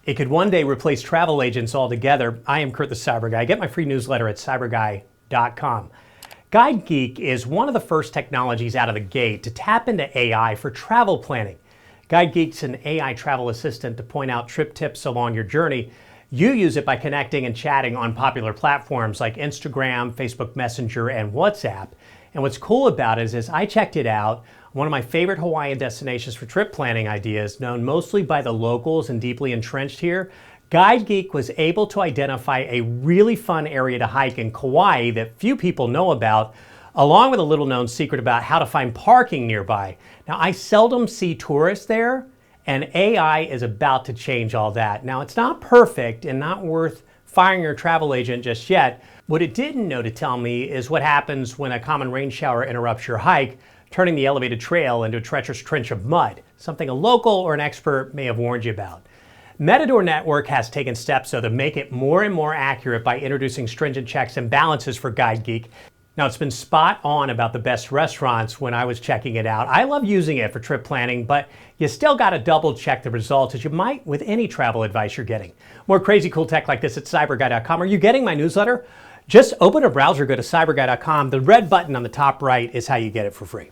It could one day replace travel agents altogether. I am Kurt the Cyber Guy. Get my free newsletter at CyberGuy.com. GuideGeek is one of the first technologies out of the gate to tap into AI for travel planning. GuideGeek's an AI travel assistant to point out trip tips along your journey. You use it by connecting and chatting on popular platforms like Instagram, Facebook Messenger, and WhatsApp. And what's cool about it is I checked it out, one of my favorite Hawaiian destinations for trip planning ideas, known mostly by the locals and deeply entrenched here. GuideGeek was able to identify a really fun area to hike in Kauai that few people know about, along with a little known secret about how to find parking nearby. Now, I seldom see tourists there, and AI is about to change all that. Now, it's not perfect and not worth firing your travel agent just yet. What it didn't know to tell me is what happens when a common rain shower interrupts your hike, turning the elevated trail into a treacherous trench of mud, something a local or an expert may have warned you about. Metador Network has taken steps, though, to make it more and more accurate by introducing stringent checks and balances for GuideGeek. Now, it's been spot on about the best restaurants when I was checking it out. I love using it for trip planning, but you still got to double check the results, as you might with any travel advice you're getting. More crazy cool tech like this at CyberGuy.com. Are you getting my newsletter? Just open a browser, go to CyberGuy.com. The red button on the top right is how you get it for free.